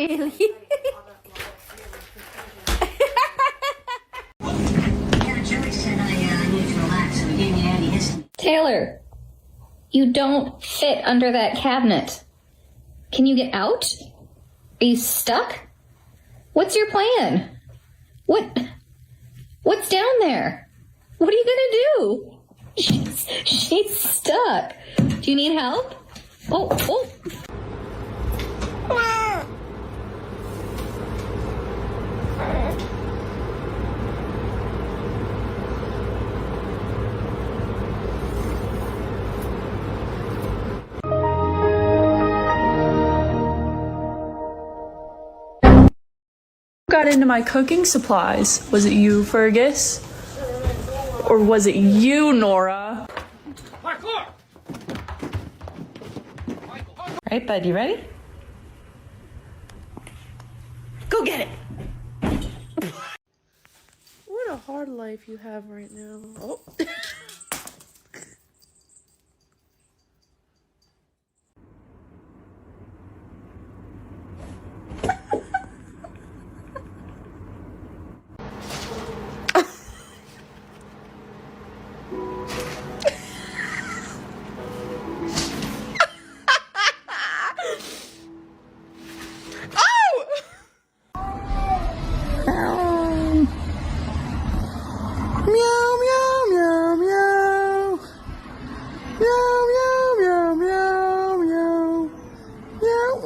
Really? Taylor, you don't fit under that cabinet. Can you get out? Are you stuck? What's your plan? What's down there? What are you gonna do? She's stuck. Do you need help? Oh. Got into my cooking supplies? Was it you, Fergus? Or was it you, Nora? Right, bud, you ready? Go get it! What a hard life you have right now. Oh.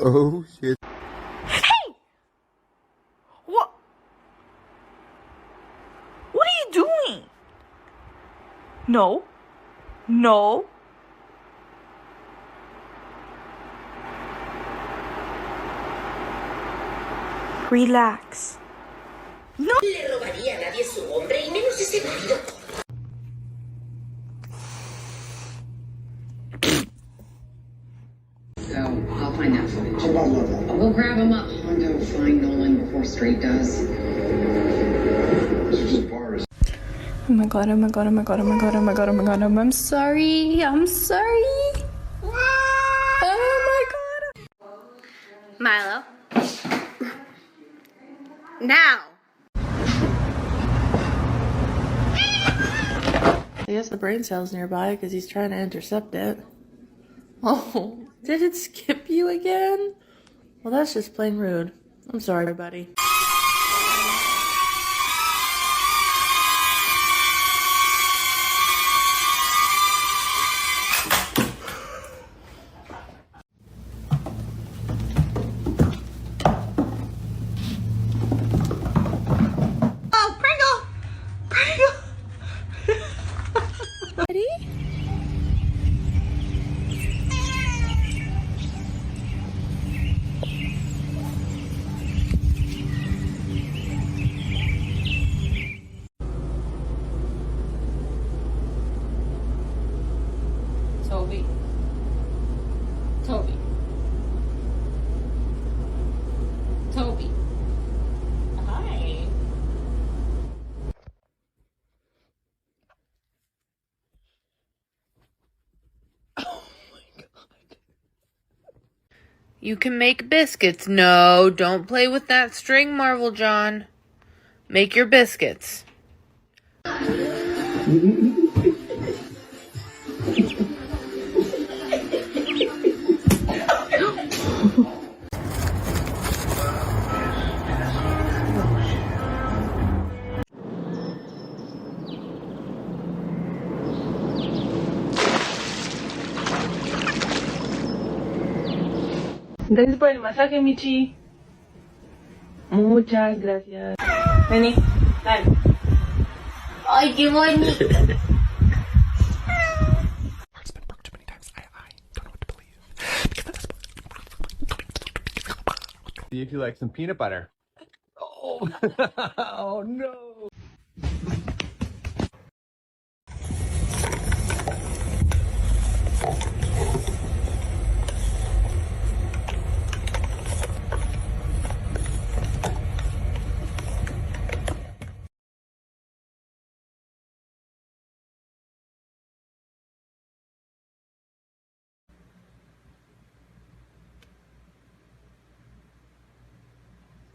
Oh shit. Hey! What? What are you doing? No. Relax. No. Le robaría a nadie su hombre y menos ese marido. So, I'll find that footage. I'll go grab him up. Hondo, find Nolan before Straight does. Oh my god, I'm sorry. Oh my god. Milo. Now! I guess the brain cell's nearby because he's trying to intercept it. Oh, did it skip you again? Well, that's just plain rude. I'm sorry, everybody. Oh, Pringle! Ready? Toby. Hi. You can make biscuits. No, don't play with that string, Marvel John. Make your biscuits. Gracias por el masaje, Michi. Muchas gracias. Vení, dale. Ay, qué bonito. It's been broken too many times. I don't know what to believe. See if you like some peanut butter. Oh, oh no.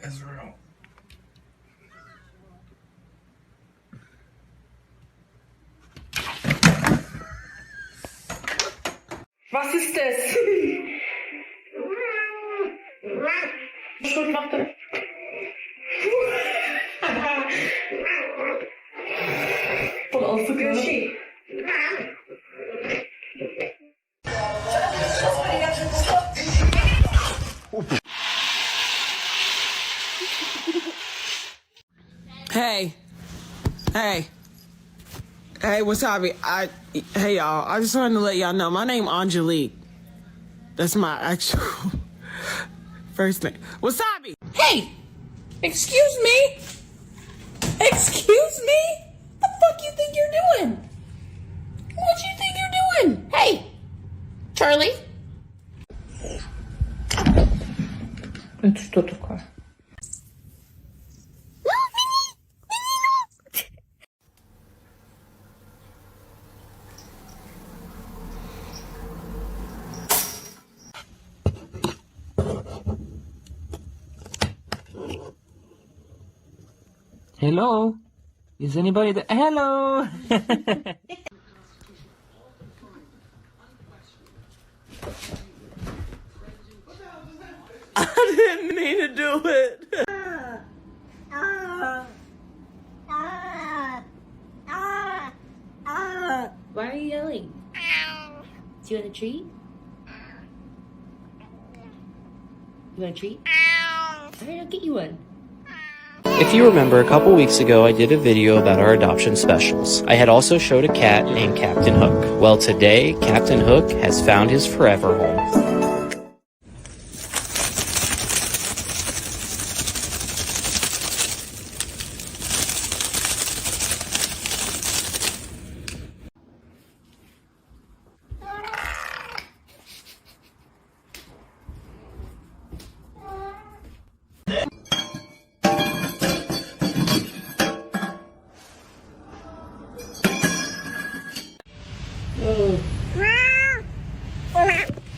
Israel. Was ist das? Schon macht er. Voll auszukennen. Hey, Wasabi. Hey y'all. I just wanted to let y'all know my name Angelique. That's my actual first name. Wasabi. Hey! Excuse me? Excuse me? What the fuck you think you're doing? What you think you're doing? Hey! Charlie? Это что такое? Hello? Is anybody there? Hello? I didn't mean to do it. Why are you yelling? Do you want a treat? You want a treat? Alright, I'll get you one. If you remember, a couple weeks ago I did a video about our adoption specials. I had also showed a cat named Captain Hook. Well, today, Captain Hook has found his forever home.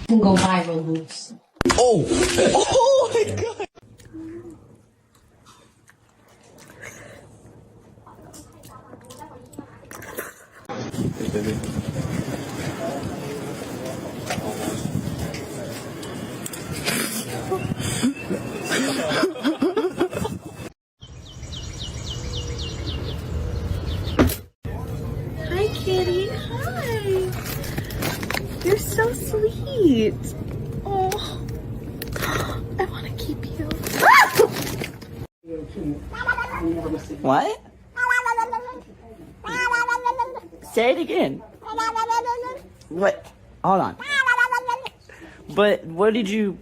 Can go viral, Boots. Oh my god. Hey, baby. Hi, kitty. Hi. You're so sweet. Oh, I want to keep you. What? Say it again. What? Hold on. But what did you...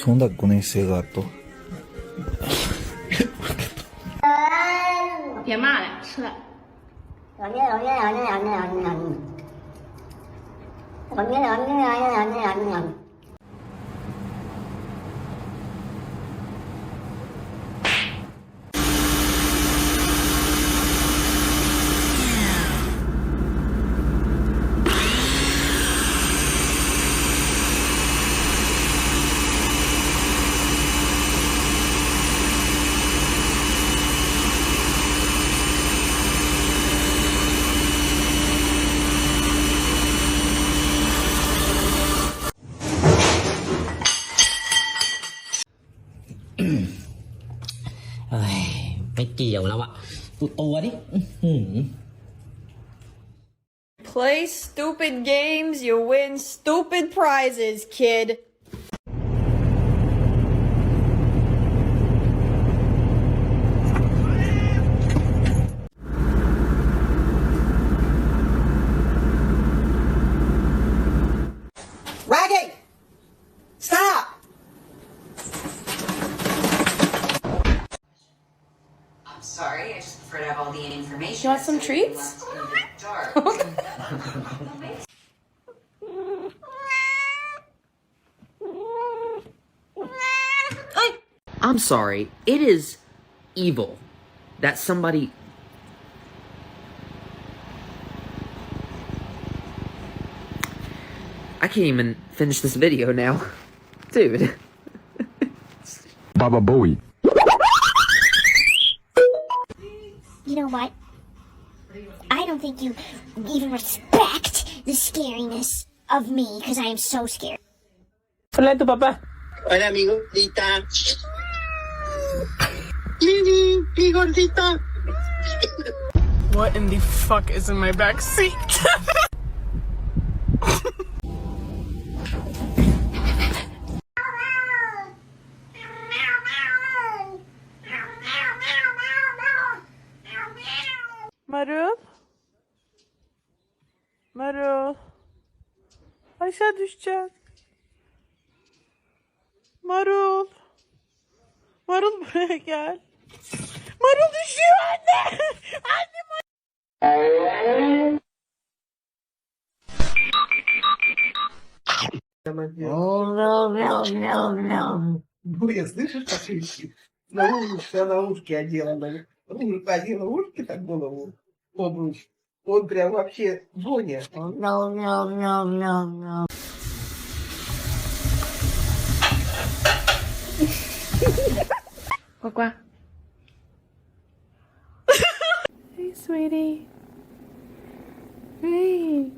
そんな5年生がと。别骂了，吃了。ไม่เกี่ยวแล้วอะดูตัวดิ Play stupid games, you win stupid prizes, kid. Raggy! Stop! I'm sorry, I just prefer to have all the information. You want some treats? I'm sorry, it is evil that somebody... I can't even finish this video now. Dude. Baba Bowie. You know what? I don't think you even respect the scariness of me because I am so scared. Hola, tu papá. Hola, amigo, Lita. Lily, mi gordita. What in the fuck is in my back seat? Marul? Marul? Aşağı düşeceksin. Marul. Marul buraya gel. Marul düşüyor anne. Буя, слышишь, пошли? На ушки одела. Одела ушки, так голову, обруч. Он прям вообще Боня. Quack. Hey, sweetie. Hey.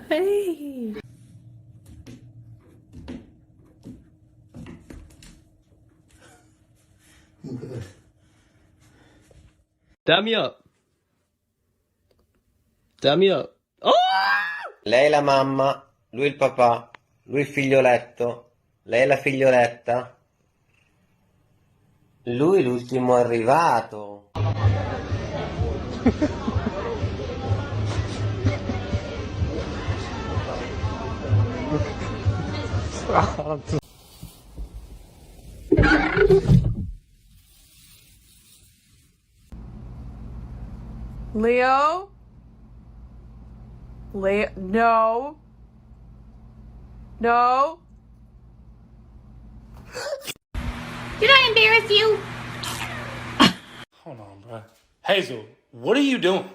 Hey. Damn me up. Damn me up. Oh! Lei la mamma, lui il papà, lui il figlioletto, lei la figlioletta, lui l'ultimo arrivato. Leo? Leo? No. No. Did I embarrass you? Hold on, bro. Hazel, what are you doing?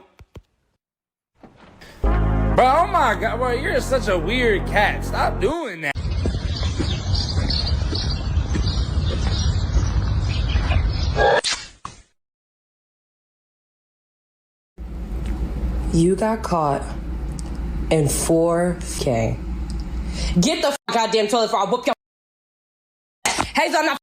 Bro, oh my god, bro, you're such a weird cat. Stop doing that. You got caught in 4K. Get the goddamn toilet before I whoop your Hazel, I'm not.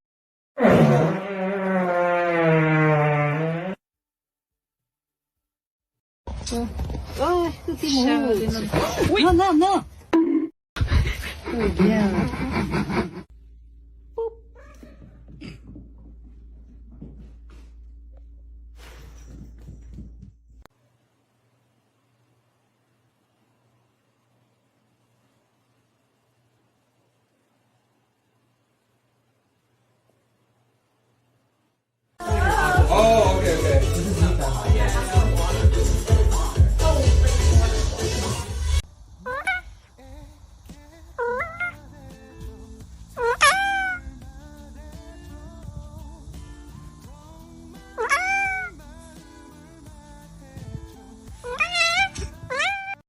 Oh, no. Oh, yeah. Oh, okay.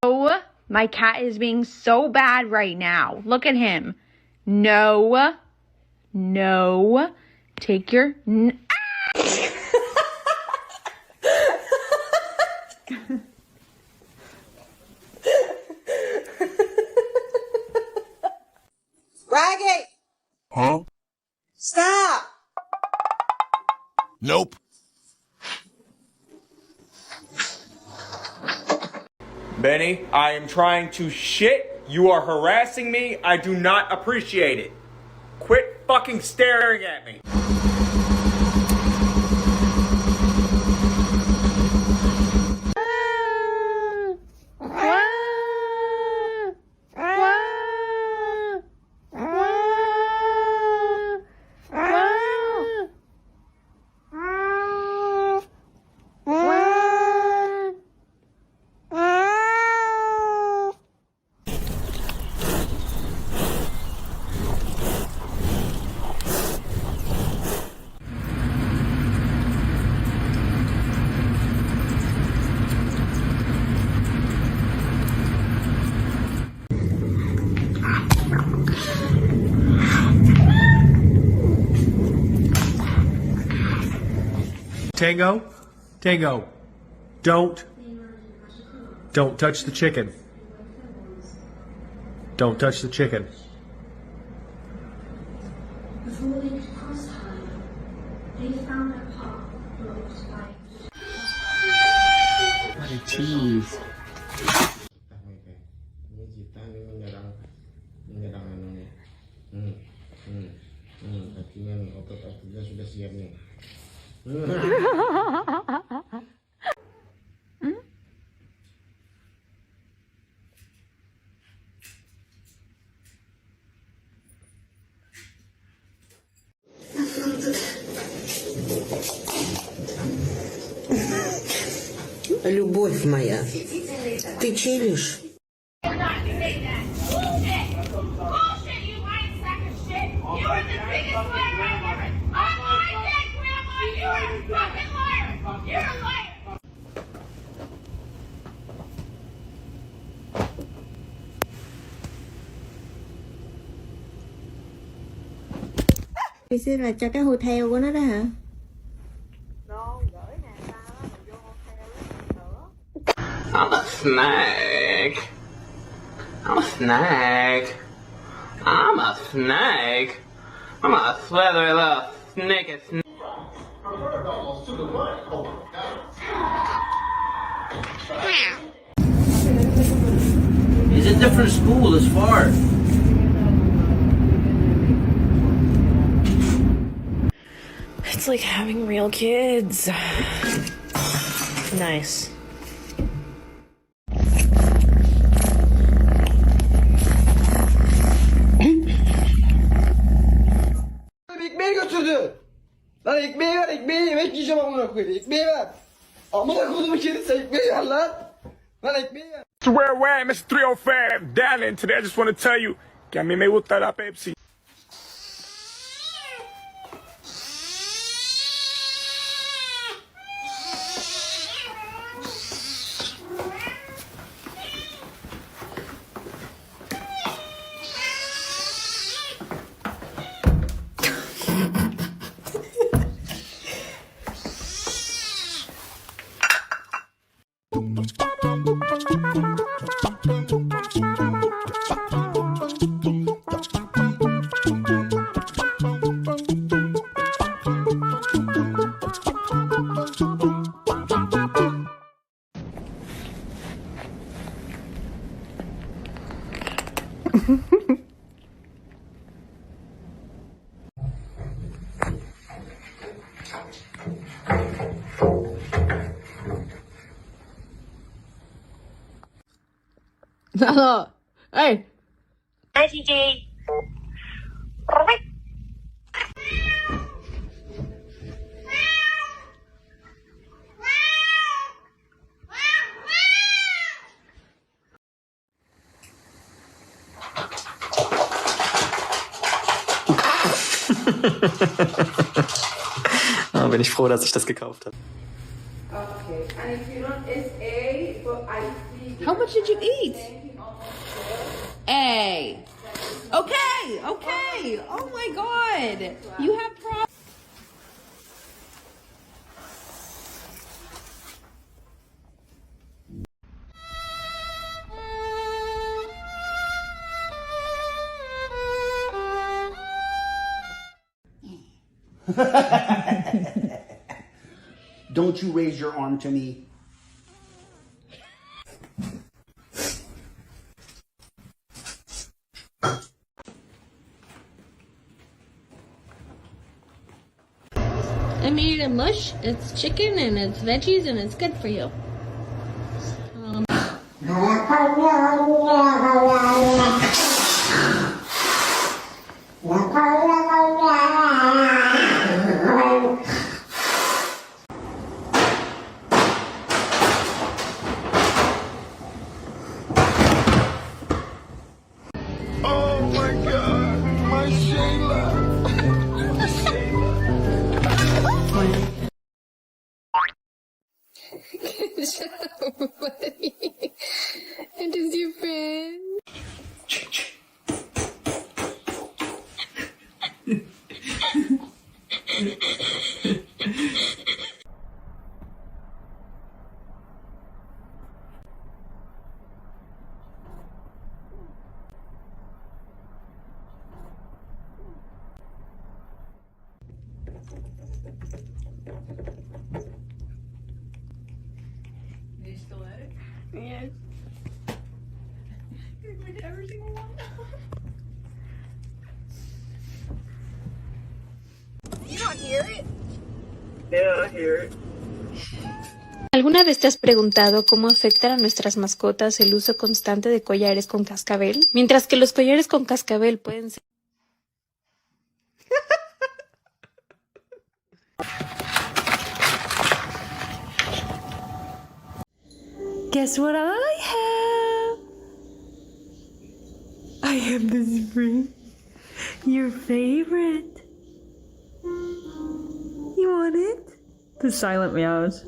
Oh, my cat is being so bad right now. Look at him. No. Take your... Raggy! Huh? Stop! Nope. Benny, I am trying to shit. You are harassing me. I do not appreciate it. Quit fucking staring at me. Tango? Tango, don't touch the chicken. Don't touch the chicken. Before they could cross time, they found a path blocked by... What a cheese. Sudah siap nih. Любовь моя, ты челишь? Thì xưa là cho cái hôi theo của nó đó hả? I'm a snake. I'm a snake. I'm a snake. I'm a slithery little snake. It's a different school, it's far. It's like having real kids. Nice. Ekmeği götürdü. Lan ekmeği ver, ekmeği yemek yiyeceğim amına koyayım. Ekmeği ver. Amına koyduğumu kedisi ekmeği ver lan. Lan ekmeği ver. Where, Mr. 305, darling, today I just want to tell you que a mí me gusta la Pepsi. Hello. Hey. Hi, TJ. Oh, bin ich froh, dass ich das gekauft habe. Okay, and if you don't, it's A, but I see. How much did you eat? A. Okay, okay. Oh my god. You have problems. Don't you raise your arm to me. I made it a mush. It's chicken and it's veggies and it's good for you. Oh my God, my Shayla. Shut up, buddy. It is your friend. You still at it? Yes. You're going to every single one. You don't hear it? Yeah, I hear it. ¿Alguna vez te has preguntado cómo afecta a nuestras mascotas el uso constante de collares con cascabel? Mientras que los collares con cascabel pueden ser... Guess what I have? I have this ring. Your favorite. You want it? The silent meows.